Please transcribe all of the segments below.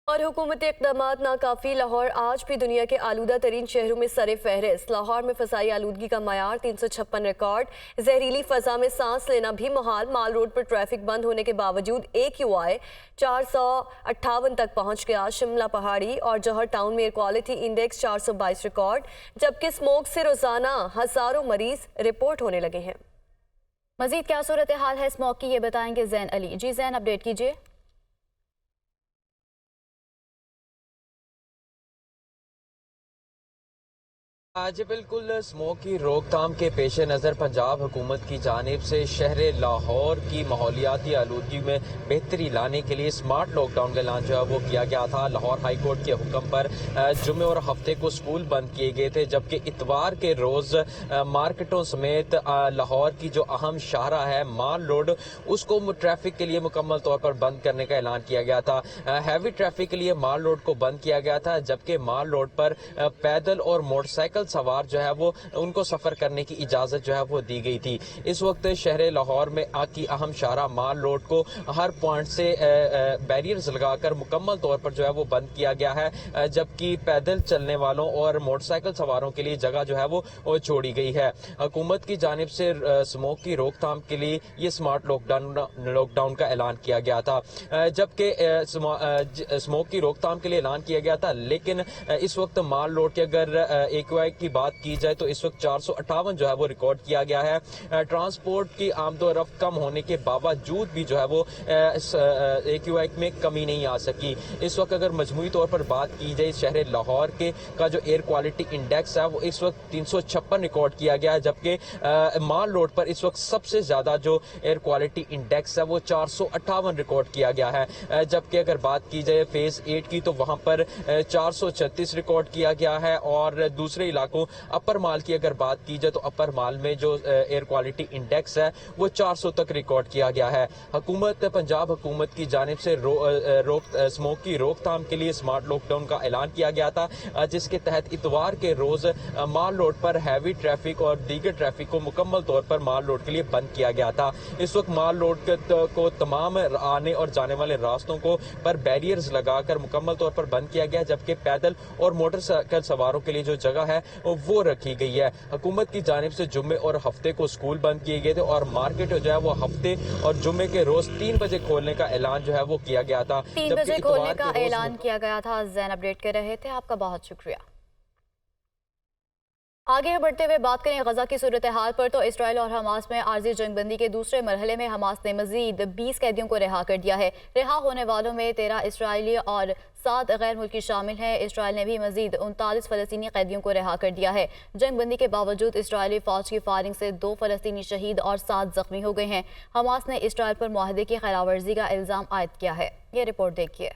اور حکومتی اقدامات ناکافی، لاہور آج بھی دنیا کے آلودہ ترین شہروں میں سر فہرست۔ لاہور میں فضائی آلودگی کا معیار 356 ریکارڈ، زہریلی فضا میں سانس لینا بھی محال۔ مال روڈ پر ٹریفک بند ہونے کے باوجود AQI 458 تک پہنچ گیا۔ شملہ پہاڑی اور جوہر ٹاؤن میں ایئر کوالٹی انڈیکس 422 ریکارڈ، جبکہ اسموگ سے روزانہ ہزاروں مریض رپورٹ ہونے لگے ہیں۔ مزید کیا صورتحال ہے اسموگ کی، یہ بتائیں گے زین علی۔ جی زین، اپڈیٹ کیجیے۔ جی بالکل، اسموگ کی روک تھام کے پیش نظر پنجاب حکومت کی جانب سے شہر لاہور کی ماحولیاتی آلودگی میں بہتری لانے کے لیے سمارٹ لاک ڈاؤن کا اعلان جو ہے وہ کیا گیا تھا۔ لاہور ہائی کورٹ کے حکم پر جمعے اور ہفتے کو اسکول بند کیے گئے تھے، جبکہ اتوار کے روز مارکیٹوں سمیت لاہور کی جو اہم شاہراہ ہے مال روڈ، اس کو ٹریفک کے لیے مکمل طور پر بند کرنے کا اعلان کیا گیا تھا۔ ہیوی ٹریفک کے لیے مال روڈ کو بند کیا گیا تھا، جبکہ مال روڈ پر پیدل اور موٹر سائیکل سوار جو ہے وہ ان کو سفر کرنے کی اجازت جو ہے وہ دی گئی تھی۔ اس وقت شہر لاہور میں کی اہم شاہراہ مال روڈ کو ہر پوائنٹ سے بیریئرز لگا کر مکمل طور پر جو ہے وہ بند کیا گیا ہے، جبکہ پیدل چلنے والوں اور موٹر سائیکل سواروں کے لیے جگہ جو ہے وہ چھوڑی گئی ہے۔ حکومت کی جانب سے اسموگ کی روک تھام کے لیے یہ سمارٹ لاک ڈاؤن کا اعلان کیا گیا تھا، جبکہ اسموگ کی روک تھام کے لیے اعلان کیا گیا تھا، لیکن اس وقت مال روڈ کے اگر AQI کی بات کی جائے تو اس وقت 458 جو ہے وہ ریکارڈ کیا گیا ہے۔ ٹرانسپورٹ کی آمد و رفت کم ہونے کے باوجود بھی جو ہے وہ AQI میں کمی نہیں آ سکی۔ اس وقت اگر مجموعی طور پر بات کی جائے شہر لاہور کا جو ایئر کوالٹی انڈیکس ہے وہ اس وقت 356 ریکارڈ کیا گیا ہے، جبکہ مال روڈ پر اس وقت سب سے زیادہ جو ایئر کوالٹی انڈیکس ہے وہ 458 ریکارڈ کیا گیا ہے، جبکہ اگر بات کی جائے فیز 8 کی تو وہاں پر 436 ریکارڈ کیا گیا ہے، اور دوسرے علاقوں اپر مال کی اگر بات کی جائے تو اپر مال میں جو ایئر کوالٹی انڈیکس ہے وہ 400 تک ریکارڈ کیا گیا ہے۔ پنجاب حکومت کی جانب سے اسموگ کی روک تھام کے لیے سمارٹ لاک ڈاؤن کا اعلان کیا گیا تھا، جس کے تحت اتوار کے روز مال روڈ پر ہیوی ٹریفک اور دیگر ٹریفک کو مکمل طور پر مال روڈ کے لیے بند کیا گیا تھا۔ اس وقت مال روڈ کو تمام آنے اور جانے والے راستوں کو پر بیریئرز لگا کر مکمل طور پر بند کیا گیا، جبکہ پیدل اور موٹر سائیکل سواروں کے لیے جو جگہ ہے وہ رکھی گئی ہے۔ حکومت کی جانب سے جمعے اور ہفتے کو اسکول بند کیے گئے تھے، اور مارکیٹ جو ہے وہ ہفتے اور جمعے کے روز 3 بجے کھولنے کا اعلان جو ہے وہ کیا گیا تھا۔ 3 بجے کھولنے کا اعلان کیا گیا تھا۔ زین اپڈیٹ کر رہے تھے، آپ کا بہت شکریہ۔ آگے بڑھتے ہوئے بات کریں غزہ کی صورتحال پر، تو اسرائیل اور حماس میں عارضی جنگ بندی کے دوسرے مرحلے میں حماس نے مزید 20 قیدیوں کو رہا کر دیا ہے۔ رہا ہونے والوں میں 13 اسرائیلی اور 7 غیر ملکی شامل ہیں۔ اسرائیل نے بھی مزید 39 فلسطینی قیدیوں کو رہا کر دیا ہے۔ جنگ بندی کے باوجود اسرائیلی فوج کی فائرنگ سے 2 فلسطینی شہید اور 7 زخمی ہو گئے ہیں۔ حماس نے اسرائیل پر معاہدے کی خلاف ورزی کا الزام عائد کیا ہے۔ یہ رپورٹ دیکھیے۔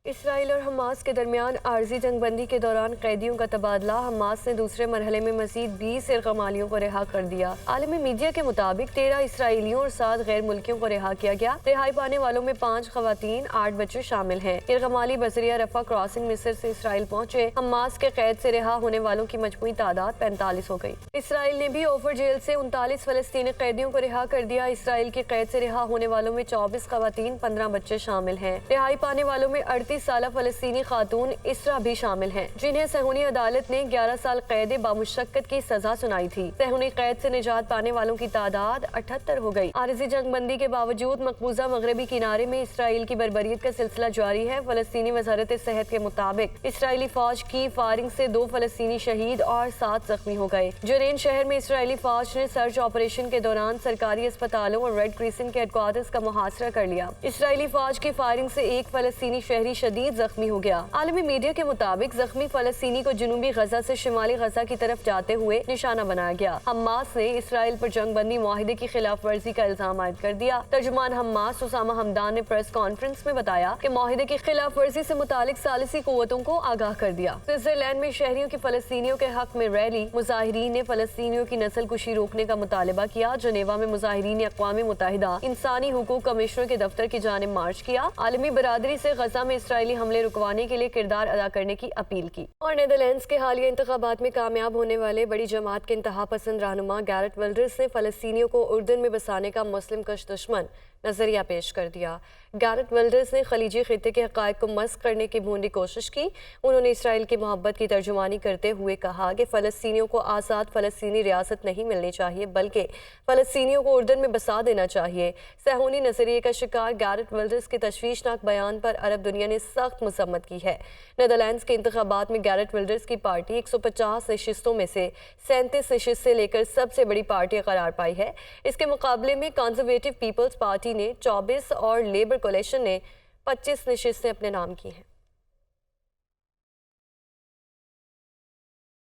اسرائیل اور حماس کے درمیان عارضی جنگ بندی کے دوران قیدیوں کا تبادلہ۔ حماس نے دوسرے مرحلے میں مزید 20 ارغمالیوں کو رہا کر دیا۔ عالمی میڈیا کے مطابق 13 اسرائیلیوں اور 7 غیر ملکیوں کو رہا کیا گیا۔ رہائی پانے والوں میں 5 خواتین، 8 بچے شامل ہیں۔ ارغمالی بذریعہ رفح کراسنگ مصر سے اسرائیل پہنچے۔ حماس کے قید سے رہا ہونے والوں کی مجموعی تعداد 45 ہو گئی۔ اسرائیل نے بھی اوفر جیل سے 39 فلسطینی قیدیوں کو رہا کر دیا۔ اسرائیل کی قید سے رہا ہونے والوں میں 24 خواتین، 15 بچے شامل ہیں۔ رہائی پانے والوں میں 38 سالہ فلسطینی خاتون اسرا بھی شامل ہیں، جنہیں صہیونی عدالت نے 11 سال قید بامشقت کی سزا سنائی تھی۔ صہیونی قید سے نجات پانے والوں کی تعداد 78 ہو گئی۔ عارضی جنگ بندی کے باوجود مقبوضہ مغربی کنارے میں اسرائیل کی بربریت کا سلسلہ جاری ہے۔ فلسطینی وزارت صحت کے مطابق اسرائیلی فوج کی فائرنگ سے 2 فلسطینی شہید اور 7 زخمی ہو گئے۔ جرین شہر میں اسرائیلی فوج نے سرچ آپریشن کے دوران سرکاری اسپتالوں اور ریڈ کریسنٹ کے ہیڈکوارٹرز کا محاصرہ کر لیا۔ اسرائیلی فوج کی فائرنگ سے 1 فلسطینی شہری شدید زخمی ہو گیا۔ عالمی میڈیا کے مطابق زخمی فلسطینی کو جنوبی غزہ سے شمالی غزہ کی طرف جاتے ہوئے نشانہ بنایا گیا۔ حماس نے اسرائیل پر جنگ بندی معاہدے کی خلاف ورزی کا الزام عائد کر دیا۔ ترجمان حماس اسامہ حمدان نے پریس کانفرنس میں بتایا کہ معاہدے کی خلاف ورزی سے متعلق ثالثی قوتوں کو آگاہ کر دیا۔ سوئٹزرلینڈ میں شہریوں کی فلسطینیوں کے حق میں ریلی۔ مظاہرین نے فلسطینیوں کی نسل کشی روکنے کا مطالبہ کیا۔ جنیوا میں مظاہرین نے اقوام متحدہ انسانی حقوق کمشنر کے دفتر کی جانب مارچ کیا۔ عالمی برادری سے غزہ میں اسرائیل اسرائیلی حملے رکوانے کے لیے کردار ادا کرنے کی اپیل کی۔ اور نیدرلینڈز کے حالیہ انتخابات میں کامیاب ہونے والے بڑی جماعت کے انتہا پسند رہنما گیرٹ ولڈرز نے فلسطینیوں کو اردن میں بسانے کا مسلم کش دشمن نظریہ پیش کر دیا۔ گیرٹ ولڈرز نے خلیجی خطے کے حقائق کو مسخ کرنے کی بھونڈی کوشش کی۔ انہوں نے اسرائیل کی محبت کی ترجمانی کرتے ہوئے کہا کہ فلسطینیوں کو آزاد فلسطینی ریاست نہیں ملنی چاہیے بلکہ فلسطینیوں کو اردن میں بسا دینا چاہیے۔ صہیونی نظریے کا شکار گیرٹ ولڈرز کے تشویشناک بیان پر عرب دنیا نے سخت مذمت کی ہے۔ نیدرلینڈز کے انتخابات میں گیرٹ ولڈرز کی پارٹی 150 نشستوں میں سے 37 نشستیں لے کر سب سے بڑی پارٹی قرار پائی ہے۔ اس کے مقابلے میں کنزرویٹو پیپلز پارٹی نے 24 اور لیبر کولیشن نے 25 نشستیں اپنے نام کی ہیں۔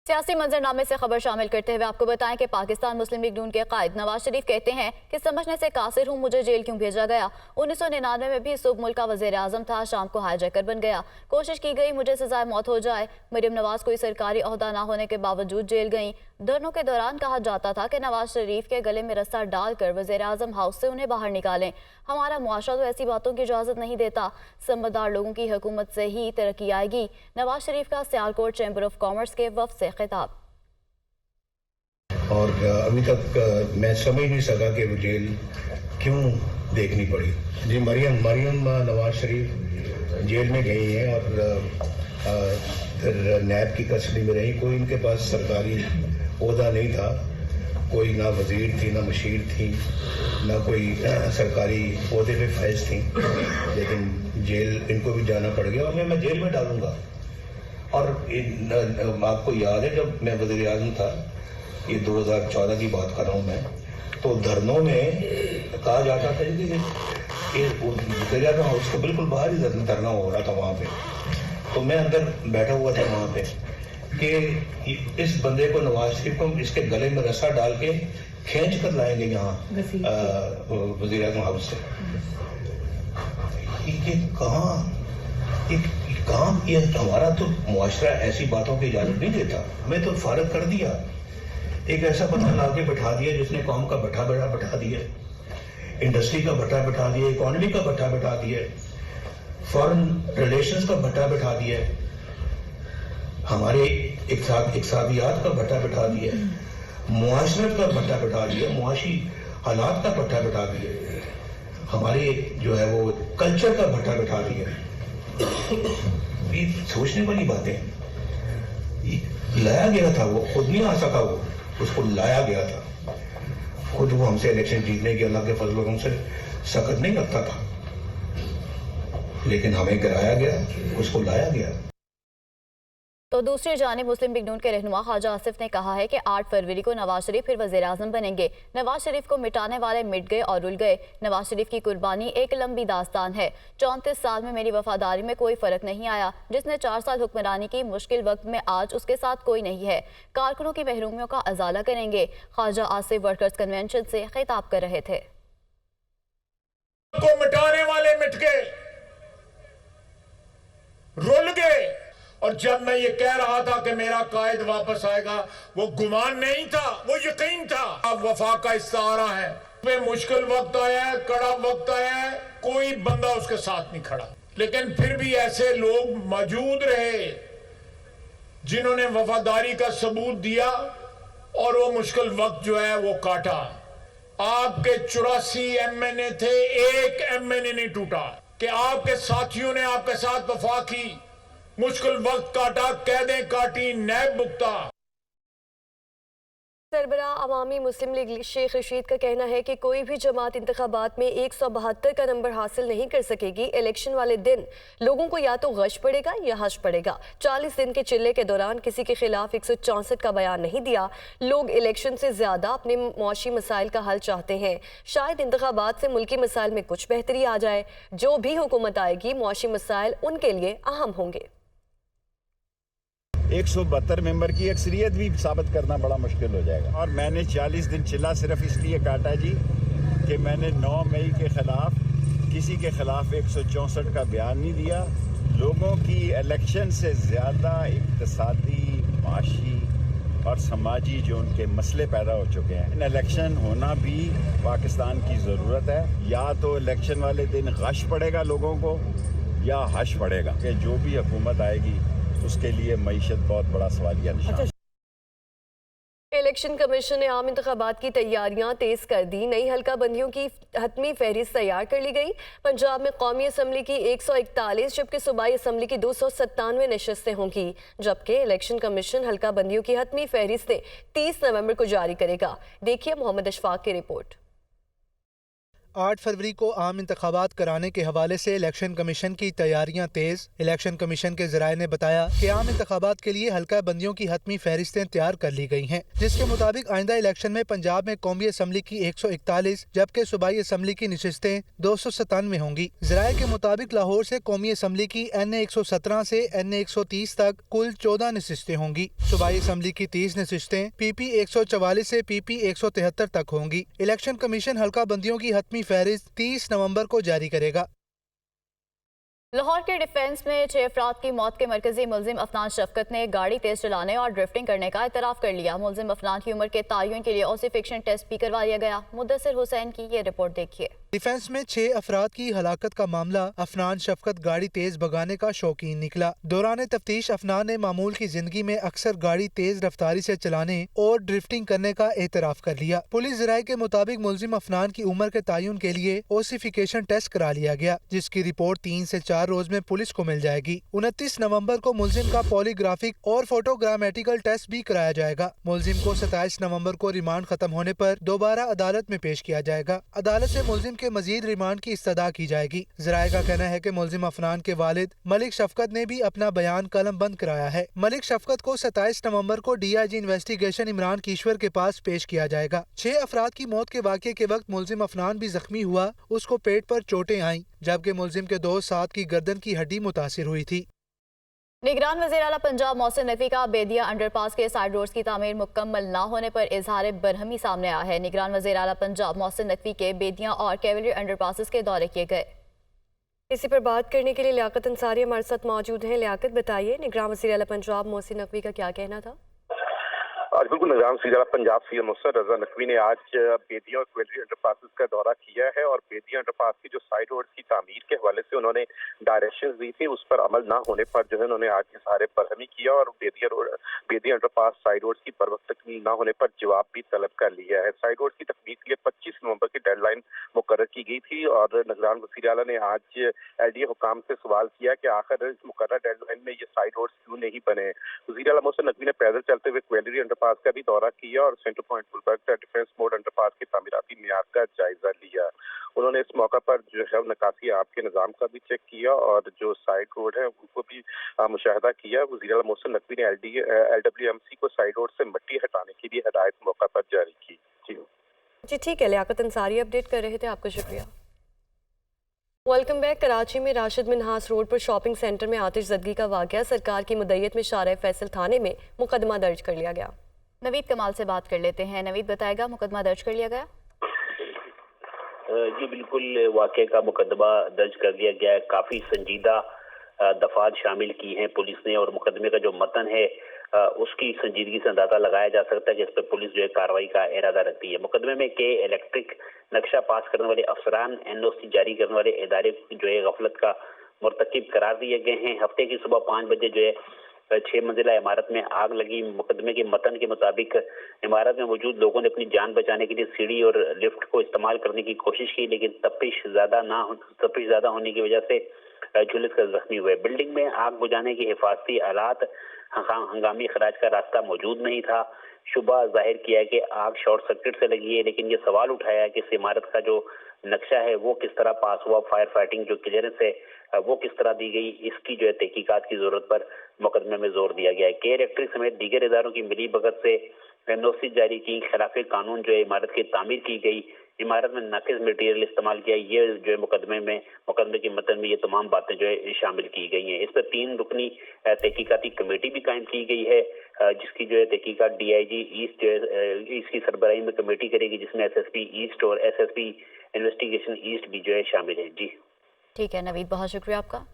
سیاسی منظرنامے سے خبر شامل کرتے ہوئے آپ کو بتائیں کہ پاکستان مسلم لیگ نون کے قائد نواز شریف کہتے ہیں کہ سمجھنے سے قاصر ہوں، مجھے جیل کیوں بھیجا گیا۔ 1999 میں بھی صوب ملک کا وزیر اعظم تھا، شام کو ہائی جیکر بن گیا، کوشش کی گئی مجھے سزائے موت ہو جائے۔ مریم نواز کوئی سرکاری عہدہ نہ ہونے کے باوجود جیل گئیں۔ دھرنوں کے دوران کہا جاتا تھا کہ نواز شریف کے گلے میں رسہ ڈال کر وزیر اعظم ہاؤس سے انہیں باہر نکالیں۔ ہمارا معاشرہ تو ایسی باتوں کی اجازت نہیں دیتا، سمجھدار لوگوں کی حکومت سے ہی ترقی آئے گی۔ نواز شریف کا سیالکوٹ چیمبر آف کامرس کے وفد سے خطاب۔ اور ابھی تک میں سمجھ نہیں سکا کہ وہ جیل کیوں دیکھنی پڑی۔ جی مریم نواز شریف جیل میں گئی ہیں اور پھر نیب کی کسٹڈی میں رہی۔ کوئی ان کے پاس سرکاری عہدہ نہیں تھا، کوئی نہ وزیر تھی، نہ مشیر تھی، نہ کوئی سرکاری عہدے پہ فائز تھیں، لیکن جیل ان کو بھی جانا پڑ گیا اور میں جیل میں ڈالوں گا۔ اور آپ کو یاد ہے جب میں وزیر اعظم تھا، یہ 2014 کی بات کر رہا ہوں میں، تو دھرنوں میں کہا جاتا تھا کہ وزیر اعظم ہاؤس کو بالکل باہر ہی دھرنا ہو رہا تھا وہاں پہ، تو میں اندر بیٹھا ہوا تھا وہاں پہ کہ اس بندے کو نواز شریف کو اس کے گلے میں رسا ڈال کے کھینچ کر لائیں گے یہاں وزیر اعظم ہاؤس سے۔ یہ کہاں یہ ہمارا تو معاشرہ ایسی باتوں کی اجازت نہیں دیتا، ہمیں تو فارغ کر دیا۔ ایک ایسا بندہ لا کے بٹھا دیا جس نے قوم کا بٹھا بٹھا دیا، انڈسٹری کا بٹھا بٹھا دیا، اکانومی کا بٹھا بٹھا دیا، فارن ریلیشنز کا بٹھا بٹھا دیا، ہمارے اقتصادیات کا بٹھا بٹھا دیا، معاشرت کا بٹھا بٹھا دیا، معاشی حالات کا بٹھا بٹھا دیا، ہمارے جو ہے وہ کلچر کا بٹھا بٹھا دیا۔ یہ سوچنے والی باتیں، لایا گیا تھا، وہ خود نہیں آ سکا، وہ اس کو لایا گیا تھا خود۔ وہ ہم سے الیکشن جیتنے کے اللہ کے فضل و کرم سے سخت نہیں رکھتا تھا، لیکن ہمیں گرایا گیا، اس کو لایا گیا۔ تو دوسری جانب مسلم لیگ نون کے رہنما خواجہ آصف نے کہا ہے کہ 8 فروری کو نواز شریف پھر وزیر اعظم بنیں گے۔ نواز شریف کو مٹانے والے مٹ گئے اور رل گئے۔ نواز شریف کی قربانی ایک لمبی داستان ہے۔ 34 سال میں میری وفاداری میں کوئی فرق نہیں آیا۔ جس نے 4 سال حکمرانی کی، مشکل وقت میں آج اس کے ساتھ کوئی نہیں ہے۔ کارکنوں کی محرومیوں کا ازالہ کریں گے۔ خواجہ آصف ورکرز کنونشن سے خطاب کر رہے تھے۔ کو مٹانے والے مٹ گئے، رول گئے، اور جب میں یہ کہہ رہا تھا کہ میرا قائد واپس آئے گا، وہ گمان نہیں تھا، وہ یقین تھا۔ اب وفا کا استعارہ ہے، میں مشکل وقت آیا ہے، کڑا وقت آیا ہے، کوئی بندہ اس کے ساتھ نہیں کھڑا، لیکن پھر بھی ایسے لوگ موجود رہے جنہوں نے وفاداری کا ثبوت دیا اور وہ مشکل وقت جو ہے وہ کاٹا۔ آپ کے 84 ایم این اے تھے، ایک ایم این اے نہیں ٹوٹا، کہ آپ کے ساتھیوں نے آپ کے ساتھ وفا کی، مشکل وقت کاٹا، قیدیں کاٹی، نیب بکتا۔ سربراہ عوامی مسلم لیگ شیخ رشید کا کہنا ہے کہ کوئی بھی جماعت انتخابات میں 172 کا نمبر حاصل نہیں کر سکے گی۔ الیکشن والے دن لوگوں کو یا تو غش پڑے گا یا حش پڑے گا۔ 40 دن کے چلے کے دوران کسی کے خلاف 164 کا بیان نہیں دیا۔ لوگ الیکشن سے زیادہ اپنے معاشی مسائل کا حل چاہتے ہیں۔ شاید انتخابات سے ملکی مسائل میں کچھ بہتری آ جائے۔ جو بھی حکومت آئے گی، معاشی مسائل ان کے لیے اہم ہوں گے۔ 172 ممبر کی اکثریت بھی ثابت کرنا بڑا مشکل ہو جائے گا، اور میں نے 40 دن چلا صرف اس لیے کاٹا جی کہ میں نے 9 مئی کے خلاف کسی کے خلاف 164 کا بیان نہیں دیا۔ لوگوں کی الیکشن سے زیادہ اقتصادی، معاشی اور سماجی جو ان کے مسئلے پیدا ہو چکے ہیں، الیکشن ہونا بھی پاکستان کی ضرورت ہے۔ یا تو الیکشن والے دن غش پڑے گا لوگوں کو، या हश पड़ेगा कि जो भी हुकूमत आएगी उसके लिए मईशत बहुत बड़ा सवालिया निशान। इलेक्शन कमीशन ने आम इंतखाबात की तैयारियां तेज कर दी। नई हल्का बंदियों की हतमी फहरिस्त तैयार कर ली गई। पंजाब में कौमी असम्बली की 141 जबकि सूबाई असम्बली की 297 नशस्तें होंगी, जबकि इलेक्शन कमीशन हल्का बंदियों की हतमी फहरिस्तें 30 नवंबर को जारी करेगा। देखिए मोहम्मद अशफाक की रिपोर्ट। 8 फरवरी को आम इंतखाबात कराने के हवाले से इलेक्शन कमीशन की तैयारियां तेज। इलेक्शन कमीशन के ज़राए ने बताया कि आम इंतखाबात के लिए हल्का बंदियों की हतमी फहरिस्तें तैयार कर ली गई हैं, जिसके मुताबिक आइंदा इलेक्शन में पंजाब में कौमी असम्बली की 141 जबकि सूबाई असम्बली की नशस्तें 297 होंगी। ज़राए के मुताबिक लाहौर से कौमी असम्बली की NA 117 से NA 130 तक कुल 14 नशस्तें होंगी। सूबाई असम्बली की 30 नशस्तें PP 144 से PP 173 तक होंगी। इलेक्शन कमीशन हल्का बंदियों की हतमी फहरिस्त 30 नवंबर को जारी करेगा। लाहौर के डिफेंस में 6 अफराद की मौत के मरकजी मुलजिम अफनान शफकत ने गाड़ी तेज चलाने और ड्रिफ्टिंग करने का इतराफ़ कर लिया। मुलजिम अफनान की उम्र के तयन के लिए ऑसिफिकेशन टेस्ट भी करवा लिया गया। मुद्दसर हुसैन की ये रिपोर्ट देखिए। डिफेंस में 6 अफराद की हलाकत का मामला। अफनान शफकत गाड़ी तेज भगाने का शौकीन निकला। दौरान तफ्तीश अफनान ने मामूल की जिंदगी में अक्सर गाड़ी तेज रफ्तारी से चलाने और ड्रिफ्टिंग करने का एतराफ़ कर लिया। पुलिस ज़राए के मुताबिक मुलजिम अफनान की उम्र के तयन के लिए ऑसिफिकेशन टेस्ट करा लिया गया, जिसकी रिपोर्ट 3 से 4 रोज में पुलिस को मिल जाएगी। 29 नवंबर को मुलजिम का पॉलीग्राफिक और फोटोग्रामेटिकल टेस्ट भी कराया जाएगा। मुलजिम को 27 नवंबर को रिमांड खत्म होने पर दोबारा अदालत में पेश किया जाएगा। अदालत से मुलजिम के मजीद रिमांड की इस्तदा की जाएगी। ज़राए का कहना है कि मुलजिम अफनान के वालिद मलिक शफकत ने भी अपना बयान कलम बंद कराया है। मलिक शफकत को 27 नवंबर को DIG इन्वेस्टिगेशन इमरान कीश्वर के पास पेश किया जाएगा। 6 अफराद की मौत के वाक़े के वक्त मुलजिम अफनान भी जख्मी हुआ। उसको पेट पर चोटें आईं, जबकि मुलजिम के दोस्त साथ की गर्दन की हड्डी मुतासिर हुई थी। निगरान वज़ीर आला पंजाब मोहसिन नकवी का बेदिया अंडरपास के साइड रोड्स की तामीर मुकम्मल न होने पर इजहार बरहमी सामने आया है। निगरान वज़ीर आला पंजाब मोहसिन नकवी के बेदिया और कैवलियर अंडरपासेस के दौरे किए गए। इसी पर बात करने के लिए लियाकत अंसारी हमारे साथ मौजूद हैं। लियाकत, बताइए निगरान वज़ीर आला पंजाब मोहसिन नकवी का क्या कहना था? आज बिल्कुल निगरान वज़ीर आला पंजाब सीएम मोहसिन रजा नकवी ने आज बेदिया और कैवलियर अंडरपासेस का दौरा किया है और बेदिया अंडरपास की जो साइड रोड की तामीर के हवाले से उन्होंने डायरेक्शंस दी थी, उस पर अमल ना होने पर जो है उन्होंने आज इज़हार बरहमी किया और बेदिया अंडरपास साइड रोड की बर वक्त तकमील ना होने पर जवाब भी तलब कर लिया है। साइड रोड की तकमील के लिए 25 नवंबर की डेडलाइन मुकर्रर की गई थी और निगरान वज़ीर आला ने आज LDA हुकाम से सवाल किया कि आखिर इस मुकर्रर डेडलाइन में ये साइड रोड क्यों नहीं बने। वज़ीर आला मोहसिन नकवी ने पैदल चलते हुए कैवलियर अंडरपास का भी दौरा किया और centre point Gulberg defence Mor underpass के तामीराती मियार का जायजा लिया। उन्होंने इस मौका पर जो है नकासी आप के निज़ाम का भी चेक किया और जो साइड रोड है उनको भी मुशाहिदा किया। वज़ीर आला मोहसिन नकवी ने LWMC को साइड रोड से मिट्टी हटाने की भी हिदायत मौका पर जारी की। जी ठीक है, लियाकत अंसारी अपडेट कर रहे थे, आपका शुक्रिया। Welcome back. कराची में राशिद मिन्हास रोड पर शॉपिंग सेंटर में आतिशज़दगी का वाक़या। सरकार की मुद्दत में शारा फैसल थाने में मुकदमा दर्ज कर लिया गया। नवीद कमाल से बात कर लेते हैं। नवीद, बताएगा मुकदमा दर्ज कर लिया गया? जी बिल्कुल, वाक़े का मुकदमा दर्ज कर लिया गया है। काफ़ी संजीदा दफात शामिल की हैं पुलिस ने और मुकदमे का जो मतन है उसकी संजीदगी से अंदाजा लगाया जा सकता है कि इस पर पुलिस जो है कार्रवाई का इरादा रखती है। मुकदमे में के इलेक्ट्रिक नक्शा पास करने वाले अफसरान NOC जारी करने वाले इदारे जो है गफलत का मुर्तकिब करार दिए गए हैं। हफ्ते की सुबह 5 बजे जो है 6 मंजिला इमारत में आग लगी। मुकदमे के मतन के मुताबिक इमारत में मौजूद लोगों ने अपनी जान बचाने के लिए सीढ़ी और लिफ्ट को इस्तेमाल करने की कोशिश की, लेकिन तपिश ज़्यादा होने की वजह से झुलस कर जख्मी हुए। बिल्डिंग में आग बुझाने की हिफाजती आलात, हंगामी खराज का रास्ता मौजूद नहीं था। शुबा जाहिर किया कि आग शॉर्ट सर्किट से लगी है, लेकिन ये सवाल उठाया है कि इस इमारत का जो नक्शा है वो किस तरह पास हुआ, फायर फाइटिंग जो क्लियरेंस है वो किस तरह दी गई, इसकी जो है तहकीकात की जरूरत पर मुकदमे में जोर दिया गया है। के इलेक्ट्रिक समेत दीगर इदारों की मिली भगत से NOC जारी की, खिलाफ कानून जो है इमारत की तामीर की गई, इमारत में नाकिस मटेरियल इस्तेमाल किया, ये जो है मुकदमे के मतन में ये तमाम बातें जो है शामिल की गई हैं। इस पर 3 रुकनी तहकीकाती कमेटी भी कायम की गई है, जिसकी जो है तहकीकात DIG ईस्ट जो है इसकी सरबराही में कमेटी करेगी, जिसमें SSP ईस्ट और SSP इन्वेस्टिगेशन ईस्ट भी जो है शामिल है। जी ठीक है नवीद, बहुत शुक्रिया आपका।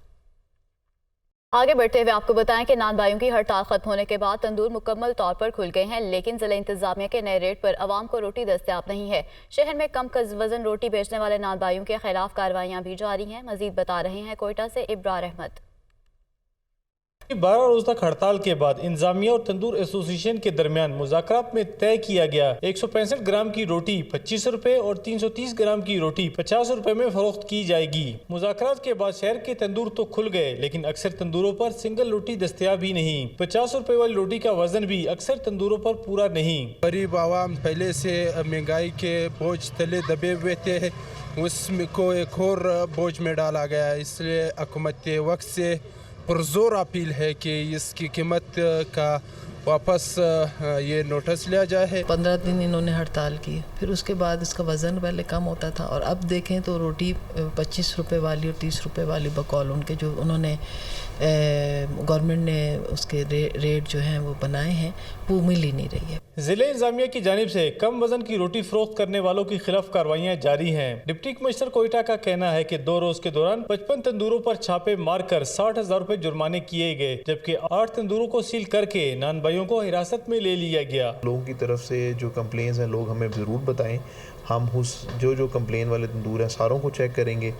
आगे बढ़ते हुए आपको बताएं कि नान भाइयों की हड़ताल खत्म होने के बाद तंदूर मुकम्मल तौर पर खुल गए हैं, लेकिन जिला इंतजामिया के नए रेट पर आवाम को रोटी दस्तयाब नहीं है। शहर में कम वजन रोटी बेचने वाले नान भाइयों के खिलाफ कार्रवाइयां भी जारी हैं। मजीद बता रहे हैं कोयटा से इब्रार अहमद। 12 रोज तक हड़ताल के बाद इंतजामिया और तंदूर एसोसिएशन के दरमियान मुज़ाकरात में तय किया गया 165 ग्राम की रोटी 25 रुपए और 330 ग्राम की रोटी 50 रुपए में फरोख्त की जाएगी। मुज़ाकरात के बाद शहर के तंदूर तो खुल गए, लेकिन अक्सर तंदूरों पर सिंगल रोटी दस्तयाब ही नहीं। 50 रुपए वाली रोटी का वजन भी अक्सर तंदूरों पर पूरा नहीं। गरीब आवाम पहले से महंगाई के बोझ तले दबे हुए थे, उसमें को एक और बोझ में डाला गया। इसलिए हुकूमत वक्त से पुरजोर अपील है कि इसकी कीमत का वापस ये नोटिस लिया जाए। 15 दिन इन्होंने हड़ताल की, फिर उसके बाद इसका वज़न पहले कम होता था और अब देखें तो रोटी 25 रुपए वाली और 30 रुपए वाली बकौल उनके जो उन्होंने गवर्नमेंट ने उसके रेट जो हैं वो बनाए हैं वो मिल ही नहीं रही है। जिले इंतजामिया की जानिब से कम वजन की रोटी फरोख्त करने वालों के खिलाफ कार्रवाइयां जारी हैं। डिप्टी कमिश्नर कोयटा का कहना है कि 2 रोज के दौरान 55 तंदूरों पर छापे मारकर 60,000 रुपए जुर्माने किए गए, जबकि 8 तंदूरों को सील करके नान भाइयों को हिरासत में ले लिया गया। लोगों की तरफ से जो कंप्लेंट्स हैं लोग हमें ज़रूर बताएं, हम उस जो कंप्लेन वाले तंदूर हैं सारों को चेक करेंगे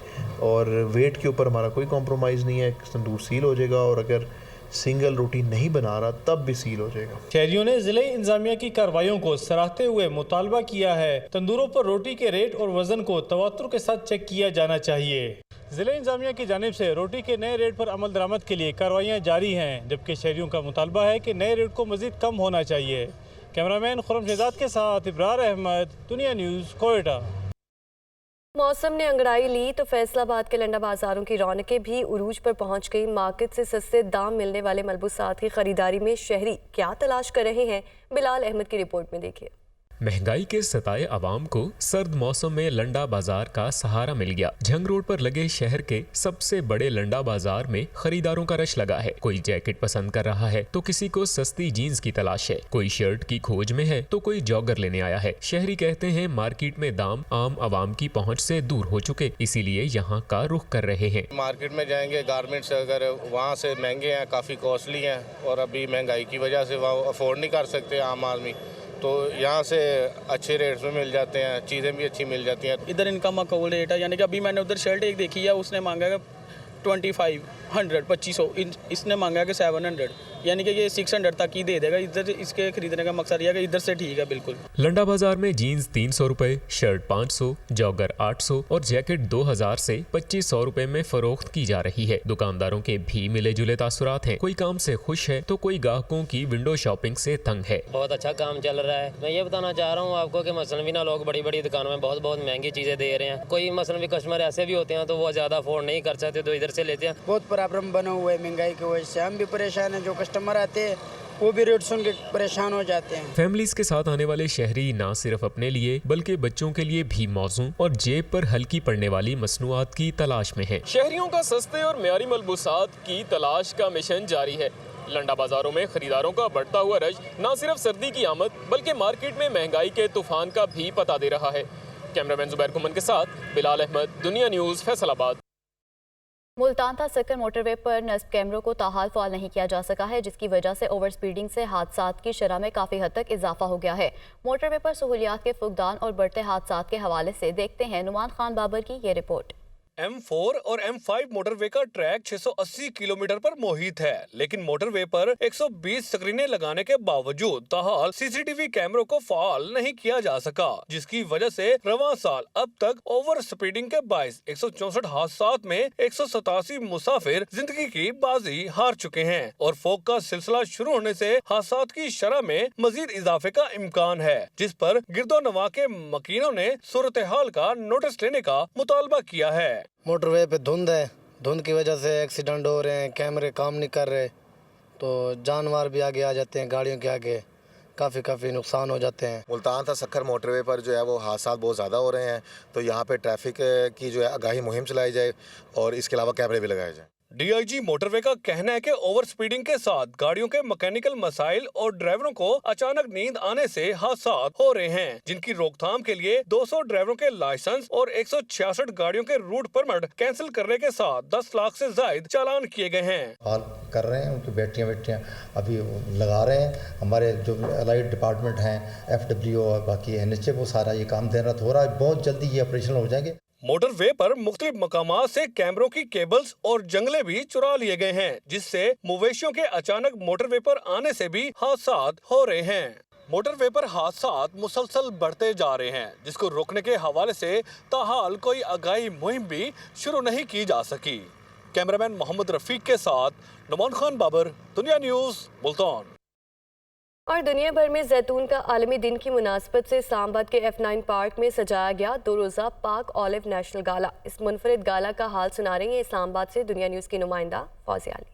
और वेट के ऊपर हमारा कोई कॉम्प्रोमाइज़ नहीं है। तंदूर सील हो जाएगा और अगर सिंगल रोटी नहीं बना रहा तब भी सील हो जाएगा। शहरियों ने जिले इंतजामिया की कार्रवाइयों को सराहते हुए मुतालबा किया है तंदूरों पर रोटी के रेट और वजन को तवातुर के साथ चेक किया जाना चाहिए। जिले इंतजामिया की जानिब से रोटी के नए रेट पर अमल दरामद के लिए कार्रवाइयाँ जारी हैं, जबकि शहरियों का मुतालबा है कि नए रेट को मजीद कम होना चाहिए। कैमरामैन खुरम शहजाद के साथ इब्रार अहमद, दुनिया न्यूज़, कोयटा। मौसम ने अंगड़ाई ली तो फैसलाबाद के लंडा बाजारों की रौनकें भी उरूज पर पहुंच गई। मार्केट से सस्ते दाम मिलने वाले मलबूसात की खरीदारी में शहरी क्या तलाश कर रहे हैं, बिलाल अहमद की रिपोर्ट में देखिए। महंगाई के सताए आवाम को सर्द मौसम में लंडा बाजार का सहारा मिल गया। झंग रोड पर लगे शहर के सबसे बड़े लंडा बाजार में खरीदारों का रश लगा है। कोई जैकेट पसंद कर रहा है तो किसी को सस्ती जीन्स की तलाश है, कोई शर्ट की खोज में है तो कोई जॉगर लेने आया है। शहरी कहते हैं मार्केट में दाम आम आवाम की पहुंच से दूर हो चुके, इसीलिए यहाँ का रुख कर रहे हैं। मार्केट में जाएंगे गारमेंट्स अगर वहाँ से महंगे हैं, काफ़ी कॉस्टली हैं और अभी महंगाई की वजह से वहाँ अफोर्ड नहीं कर सकते आम आदमी, तो यहाँ से अच्छे रेट्स में मिल जाते हैं, चीज़ें भी अच्छी मिल जाती हैं। इधर इनका मकबूल रेट है, यानी कि अभी मैंने उधर शर्ट एक देखी है, उसने मांगा है 2500 इसने मांगा है कि 700, यानी कि ये 600 तक ही दे देगा। इधर इसके खरीदने का मकसद यह है कि इधर से ठीक है बिल्कुल। लंडा बाजार में जीन्स 300 रुपए, शर्ट 500, जॉगर 800 और जैकेट 2000 से 2500 रुपए में फरोख्त की जा रही है। दुकानदारों के भी मिले जुले तासुरात हैं। कोई काम से खुश है तो कोई ग्राहकों की विंडो शॉपिंग से तंग है। बहुत अच्छा काम चल रहा है। मैं ये बताना चाह रहा हूँ आपको कि मसलन भी ना लोग बड़ी बड़ी दुकानों में बहुत महंगी चीजें दे रहे हैं। कोई मसलन भी कस्टमर ऐसे भी होते हैं तो वो ज्यादा अफोर्ड नहीं कर सकते तो इधर से लेते हैं। बहुत प्रॉब्लम बना हुआ है महंगाई की वजह से, हम भी परेशान हैं, जो कस्टमर आते हैं वो भी रेट सुन के परेशान हो जाते हैं। फैमिलीज के साथ आने वाले शहरी ना सिर्फ अपने लिए बल्कि बच्चों के लिए भी मौजू और जेब पर हल्की पड़ने वाली मसनूआत की तलाश में है। शहरियों का सस्ते और म्यारी मलबूसात की तलाश का मिशन जारी है। लंडा बाजारों में खरीदारों का बढ़ता हुआ रश न सिर्फ सर्दी की आमद बल्कि मार्केट में महंगाई के तूफान का भी पता दे रहा है। कैमरामैन जुबैर कुमन के साथ बिलाल अहमद, दुनिया न्यूज़, फैसलाबाद। मुल्तान सक्कर मोटरवे पर नस्ब कैमरों को ताहाल फाल नहीं किया जा सका है, जिसकी वजह से ओवर स्पीडिंग से हादसात की शरह में काफ़ी हद तक इजाफा हो गया है। मोटरवे पर सहूलियात के फुकदान और बढ़ते हादसात के हवाले से देखते हैं नुमान खान बाबर की ये रिपोर्ट। M4 और M5 मोटरवे का ट्रैक 680 किलोमीटर पर मोहित है, लेकिन मोटरवे पर 120 स्क्रीनें लगाने के बावजूद ताहाल सीसीटीवी कैमरों को फाल नहीं किया जा सका, जिसकी वजह से रवां साल अब तक ओवर स्पीडिंग के बाइस 164 हादसात में 187 मुसाफिर जिंदगी की बाजी हार चुके हैं और फोक का सिलसिला शुरू होने से हादसात की शरह में मजीद इजाफे का इम्कान है, जिस पर गिरदोनवा के मकीनों ने सूरत हाल का नोटिस लेने का मुतालबा किया है। मोटरवे पे धुंध है, धुंध की वजह से एक्सीडेंट हो रहे हैं, कैमरे काम नहीं कर रहे तो जानवर भी आगे आ जाते हैं, गाड़ियों के आगे काफ़ी नुकसान हो जाते हैं। मुल्तान था सक्कर मोटरवे पर जो है वो हादसा बहुत ज़्यादा हो रहे हैं, तो यहाँ पे ट्रैफिक की जो है आगाही मुहिम चलाई जाए और इसके अलावा कैमरे भी लगाए जाए। डीआईजी मोटरवे का कहना है कि ओवर स्पीडिंग के साथ गाड़ियों के मैकेनिकल मसाइल और ड्राइवरों को अचानक नींद आने से हादसात हो रहे हैं, जिनकी रोकथाम के लिए 200 ड्राइवरों के लाइसेंस और 166 गाड़ियों के रूट परमिट कैंसिल करने के साथ 10 लाख से ज्यादा चालान किए गए हैं। हाल कर रहे हैं, उनकी बैटरियां अभी लगा रहे हैं। हमारे जो अलाइड डिपार्टमेंट हैं, FWO और बाकी NHA, वो सारा ये काम देर रात हो रहा है। बहुत जल्दी ये ऑपरेशनल हो जाएंगे। मोटरवे पर मुख्तलिफ मकामात से कैमरों की केबल्स और जंगले भी चुरा लिए गए हैं, जिससे मवेशियों के अचानक मोटरवे पर आने से भी हादसात हो रहे हैं। मोटरवे पर हादसात मुसलसल बढ़ते जा रहे हैं, जिसको रोकने के हवाले से ताहाल कोई आगाही मुहिम भी शुरू नहीं की जा सकी। कैमरामैन मोहम्मद रफीक के साथ नुमान खान बाबर, दुनिया न्यूज़, मुल्तान। और दुनिया भर में जैतून का आलमी दिन की मुनासबत से इस्लामाबाद के F9 पार्क में सजाया गया 2 रोज़ा पाक ऑलिव नेशनल गाला। इस मुनफरिद गाला का हाल सुना रही हैं इस्लामाबाद से दुनिया न्यूज़ की नुमाइंदा फौजिया अली।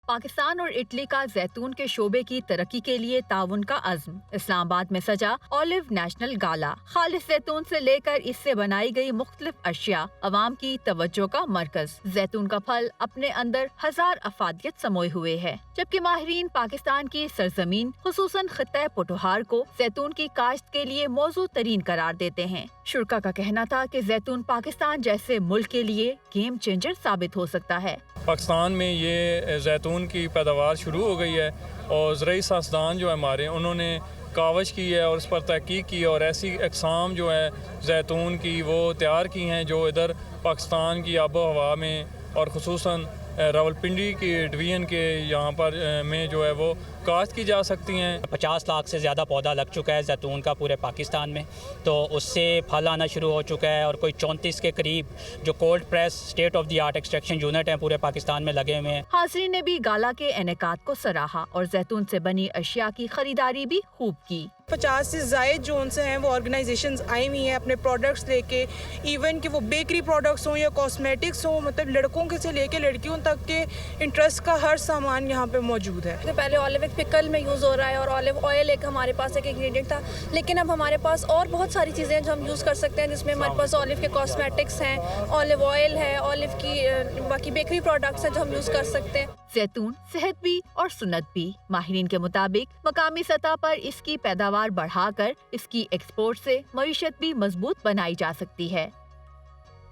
पाकिस्तान और इटली का जैतून के शोबे की तरक्की के लिए ताउन का अज़्म। इस्लामाबाद में सजा ऑलिव नेशनल गाला खालिस जैतून से लेकर इससे बनाई गई मुख्तलिफ अशिया अवाम की तवज्जो का मरकज। जैतून का फल अपने अंदर 1000 अफादियत समोए हुए है, जबकि माहिरीन पाकिस्तान की सरजमीन खुसूसन खित्ता पोठोहार को जैतून की काश्त के लिए मौजू तरीन करार देते हैं। शुरा का कहना था कि जैतून पाकिस्तान जैसे मुल्क के लिए गेम चेंजर साबित हो सकता है। पाकिस्तान में ये जैतून की पैदावार शुरू हो गई है और ज़राई साइंसदान जो है हमारे, उन्होंने कावश की है और उस पर तहकीक की और ऐसी अक़साम जो है जैतून की वो तैयार की हैं जो इधर पाकिस्तान की आबो हवा में और ख़ुसूसन रावलपिंडी की डिवीज़न के यहाँ पर में जो है वो काश्त की जा सकती हैं। 50 लाख से ज़्यादा पौधा लग चुका है जैतून का पूरे पाकिस्तान में, तो उससे फल आना शुरू हो चुका है और कोई 34 के करीब जो cold press state of the art extraction unit हैं पूरे पाकिस्तान में लगे हुए हैं। हाज़रीन ने भी गाला के इनेकात को सराहा और जैतून से बनी अशिया की खरीदारी भी खूब की। 50 से ज़ायद जोन से हैं वो ऑर्गेनाइजेशंस आई हुई हैं अपने प्रोडक्ट्स लेके, इवन कि वो बेकरी प्रोडक्ट्स हों या कॉस्मेटिक्स हों, मतलब लड़कों के से लेके लड़कियों तक के इंटरेस्ट का हर सामान यहाँ पे मौजूद है। तो पहले ऑलिव एक पिकल में यूज़ हो रहा है और ऑलिव ऑयल एक हमारे पास एक इंग्रेडिएंट था, लेकिन अब हमारे पास और बहुत सारी चीज़ें हैं जो हम यूज़ कर सकते हैं, जिसमें हमारे पास ऑलिव के कॉस्मेटिक्स हैं, ऑलिव ऑयल है, ऑलिव की बाकी बेकरी प्रोडक्ट्स हैं जो हम यूज़ कर सकते हैं। जैतून सेहत भी और सुन्नत भी। माहिरीन के मुताबिक मकामी सतह पर इसकी पैदावार बढ़ाकर इसकी एक्सपोर्ट से मईशत भी मजबूत बनाई जा सकती है।